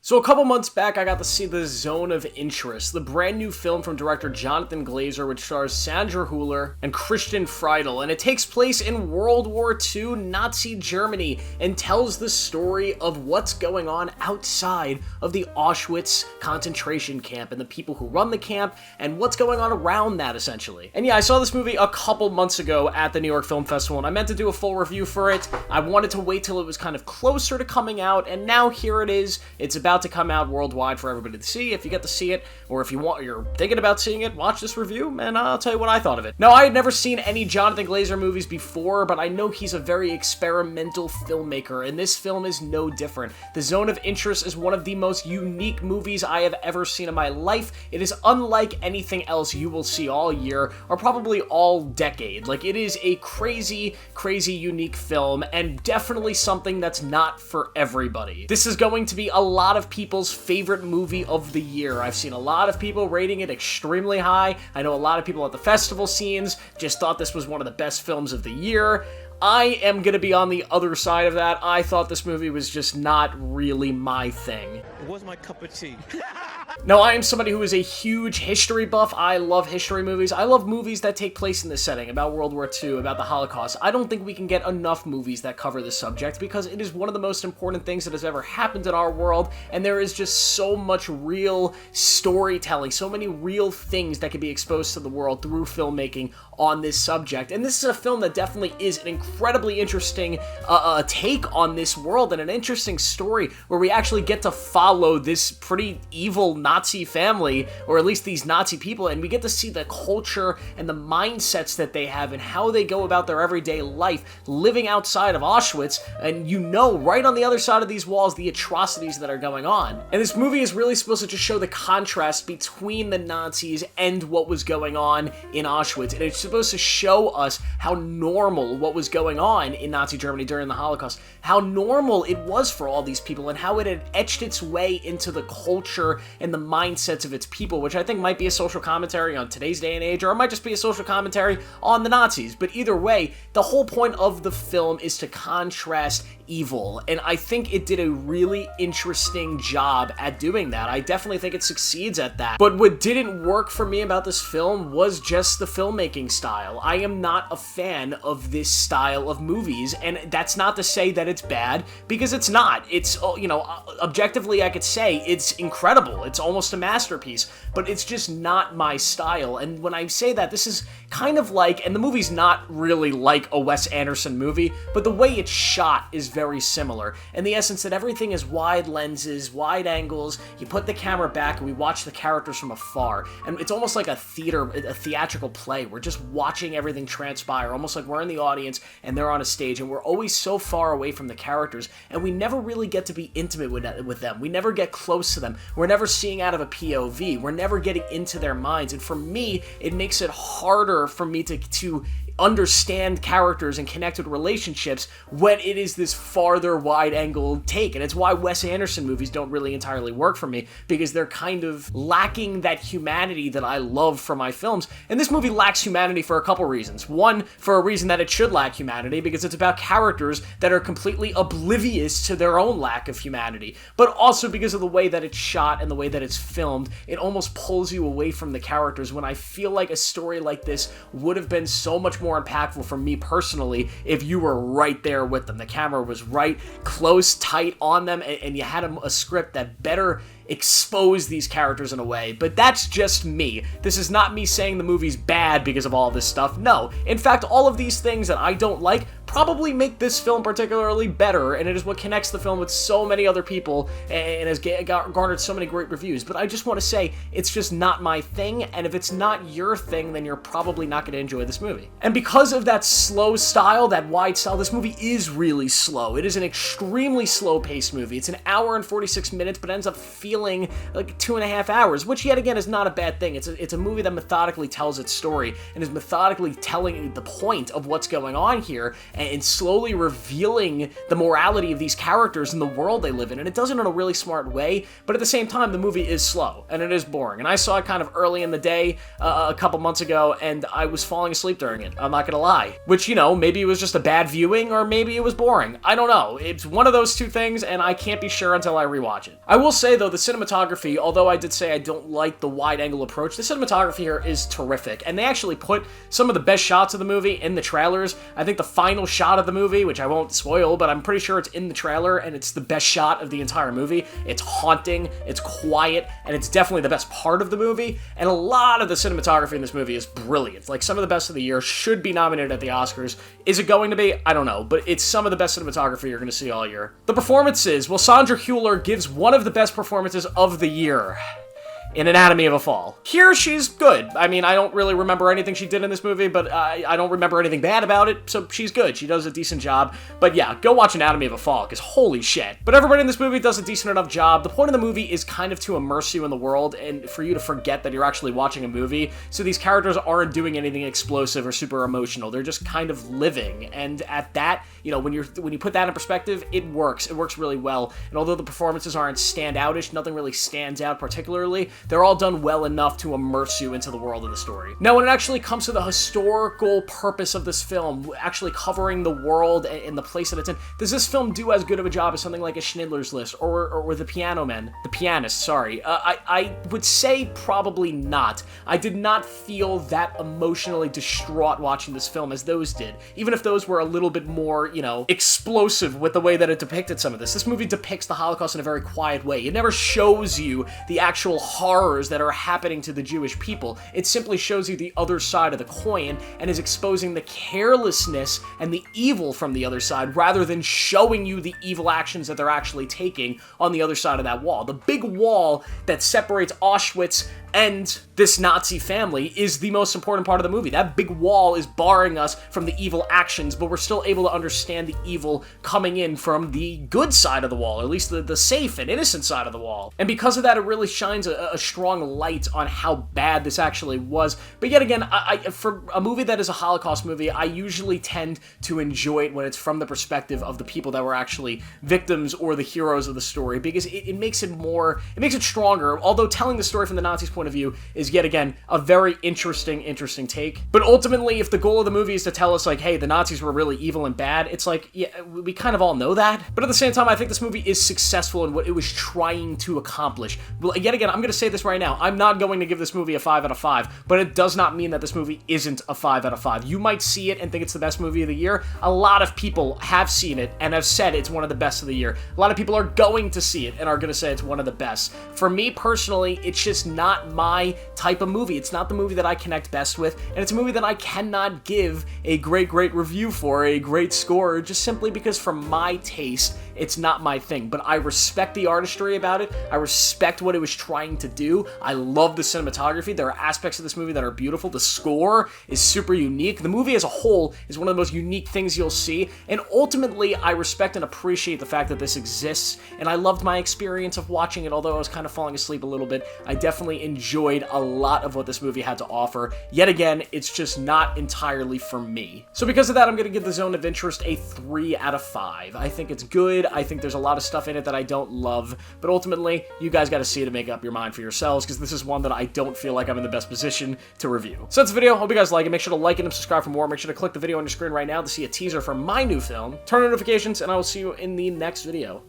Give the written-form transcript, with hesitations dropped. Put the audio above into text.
So a couple months back, I got to see The Zone of Interest, the brand new film from director Jonathan Glazer, which stars Sandra Hüller and Christian Friedel, and it takes place in World War II Nazi Germany and tells the story of what's going on outside of the Auschwitz concentration camp and the people who run the camp and what's going on around that, essentially. And yeah, I saw this movie a couple months ago at the New York Film Festival, and I meant to do a full review for it. I wanted to wait till it was kind of closer to coming out, and now here it is. It's about to come out worldwide for everybody to see. If you get to see it, or if you're thinking about seeing it, watch this review, and I'll tell you what I thought of it. Now, I had never seen any Jonathan Glazer movies before, but I know he's a very experimental filmmaker, and this film is no different. The Zone of Interest is one of the most unique movies I have ever seen in my life. It is unlike anything else you will see all year, or probably all decade. Like, it is a crazy, crazy unique film, and definitely something that's not for everybody. This is going to be a lot of people's favorite movie of the year. I've seen a lot of people rating it extremely high. I know a lot of people at the festival scenes just thought this was one of the best films of the year. I am going to be on the other side of that. I thought this movie was just not really my thing. It was my cup of tea. Now, I am somebody who is a huge history buff. I love history movies. I love movies that take place in this setting, about World War II, about the Holocaust. I don't think we can get enough movies that cover this subject because it is one of the most important things that has ever happened in our world, and there is just so much real storytelling, so many real things that can be exposed to the world through filmmaking on this subject. And this is a film that definitely is an incredibly interesting take on this world and an interesting story where we actually get to follow this pretty evil Nazi family, or at least these Nazi people, and we get to see the culture and the mindsets that they have and how they go about their everyday life living outside of Auschwitz, and you know right on the other side of these walls the atrocities that are going on. And this movie is really supposed to just show the contrast between the Nazis and what was going on in Auschwitz, and it's supposed to show us how normal what was going on in Nazi Germany during the Holocaust, how normal it was for all these people, and how it had etched its way into the culture and the mindsets of its people, which I think might be a social commentary on today's day and age, or it might just be a social commentary on the Nazis. But either way, the whole point of the film is to contrast evil, and I think it did a really interesting job at doing that. I definitely think it succeeds at that. But what didn't work for me about this film was just the filmmaking style. I am not a fan of this style of movies, and that's not to say that it's bad, because it's not. It's, you know, objectively I could say it's incredible. It's almost a masterpiece, but it's just not my style. And when I say that, this is kind of like, and the movie's not really like a Wes Anderson movie, but the way it's shot is very similar, in the essence that everything is wide lenses, wide angles, you put the camera back and we watch the characters from afar, and it's almost like a theatrical play. We're just watching everything transpire, almost like we're in the audience and they're on a stage, and we're always so far away from the characters, and we never really get to be intimate with them. We never get close to them. We're never seeing out of a POV. We're never getting into their minds, and for me, it makes it harder for me to understand characters and connect with relationships when it is this farther wide-angle take. And it's why Wes Anderson movies don't really entirely work for me, because they're kind of lacking that humanity that I love for my films. And this movie lacks humanity for a couple reasons. One, for a reason that it should lack humanity, because it's about characters that are completely oblivious to their own lack of humanity. But also because of the way that it's shot and the way that it's filmed, it almost pulls you away from the characters, when I feel like a story like this would have been so much more impactful for me personally if you were right there with them. The camera was right, close, tight on them, and you had a script that better expose these characters in a way. But that's just me. This is not me saying the movie's bad because of all this stuff. No. In fact, all of these things that I don't like probably make this film particularly better, and it is what connects the film with so many other people and has garnered so many great reviews. But I just want to say, it's just not my thing, and if it's not your thing, then you're probably not going to enjoy this movie. And because of that slow style, that wide style, this movie is really slow. It is an extremely slow-paced movie. It's an hour and 46 minutes, but ends up feeling like 2.5 hours, which yet again is not a bad thing. It's a movie that methodically tells its story and is methodically telling the point of what's going on here, and slowly revealing the morality of these characters and the world they live in, and it does it in a really smart way, but at the same time, the movie is slow, and it is boring, and I saw it kind of early in the day a couple months ago, and I was falling asleep during it, I'm not gonna lie. Which, you know, maybe it was just a bad viewing, or maybe it was boring. I don't know. It's one of those two things, and I can't be sure until I rewatch it. I will say, though, the cinematography, although I did say I don't like the wide-angle approach, the cinematography here is terrific, and they actually put some of the best shots of the movie in the trailers. I think the final shot of the movie, which I won't spoil, but I'm pretty sure it's in the trailer, and it's the best shot of the entire movie. It's haunting, it's quiet, and it's definitely the best part of the movie, and a lot of the cinematography in this movie is brilliant. Like, some of the best of the year, should be nominated at the Oscars. Is it going to be? I don't know, but it's some of the best cinematography you're going to see all year. The performances. Well, Sandra Hüller gives one of the best performances of the year in Anatomy of a Fall. Here, she's good. I mean, I don't really remember anything she did in this movie, but I don't remember anything bad about it, so she's good. She does a decent job. But yeah, go watch Anatomy of a Fall, because holy shit. But everybody in this movie does a decent enough job. The point of the movie is kind of to immerse you in the world and for you to forget that you're actually watching a movie, so these characters aren't doing anything explosive or super emotional. They're just kind of living, and at that, you know, when you put that in perspective, it works. It works really well. And although the performances aren't standoutish, nothing really stands out particularly, they're all done well enough to immerse you into the world of the story. Now, when it actually comes to the historical purpose of this film, actually covering the world and the place that it's in, does this film do as good of a job as something like a Schindler's List or The Pianist, sorry. I would say probably not. I did not feel that emotionally distraught watching this film as those did, even if those were a little bit more, you know, explosive with the way that it depicted some of this. This movie depicts the Holocaust in a very quiet way. It never shows you the actual horrors that are happening to the Jewish people. It simply shows you the other side of the coin and is exposing the carelessness and the evil from the other side, rather than showing you the evil actions that they're actually taking on the other side of that wall. The big wall that separates Auschwitz and this Nazi family is the most important part of the movie. That big wall is barring us from the evil actions, but we're still able to understand the evil coming in from the good side of the wall, or at least the safe and innocent side of the wall. And because of that, it really shines a strong light on how bad this actually was. But yet again, for a movie that is a Holocaust movie, I usually tend to enjoy it when it's from the perspective of the people that were actually victims or the heroes of the story, because it makes it more, it makes it stronger, although telling the story from the Nazis' point of view is yet again a very interesting take. But ultimately, if the goal of the movie is to tell us, like, hey, the Nazis were really evil and bad, it's like, yeah, we kind of all know that. But at the same time, I think this movie is successful in what it was trying to accomplish. Well, yet again, I'm going to say this right now. I'm not going to give this movie a 5 out of 5, but it does not mean that this movie isn't a 5 out of 5. You might see it and think it's the best movie of the year. A lot of people have seen it and have said it's one of the best of the year. A lot of people are going to see it and are going to say it's one of the best. For me personally, it's just not my type of movie. It's not the movie that I connect best with, and it's a movie that I cannot give a great review for, a great score, just simply because for my taste, it's not my thing. But I respect the artistry about it. I respect what it was trying to do. I love the cinematography. There are aspects of this movie that are beautiful. The score is super unique. The movie as a whole is one of the most unique things you'll see, and ultimately, I respect and appreciate the fact that this exists, and I loved my experience of watching it. Although I was kind of falling asleep a little bit, I definitely enjoyed a lot of what this movie had to offer. Yet again, it's just not entirely for me. So because of that, I'm going to give The Zone of Interest a 3 out of 5. I think it's good. I think there's a lot of stuff in it that I don't love, but ultimately, you guys got to see it and make up your mind for yourselves, because this is one that I don't feel like I'm in the best position to review. So that's the video. Hope you guys like it. Make sure to like it and subscribe for more. Make sure to click the video on your screen right now to see a teaser for my new film. Turn on notifications, and I will see you in the next video.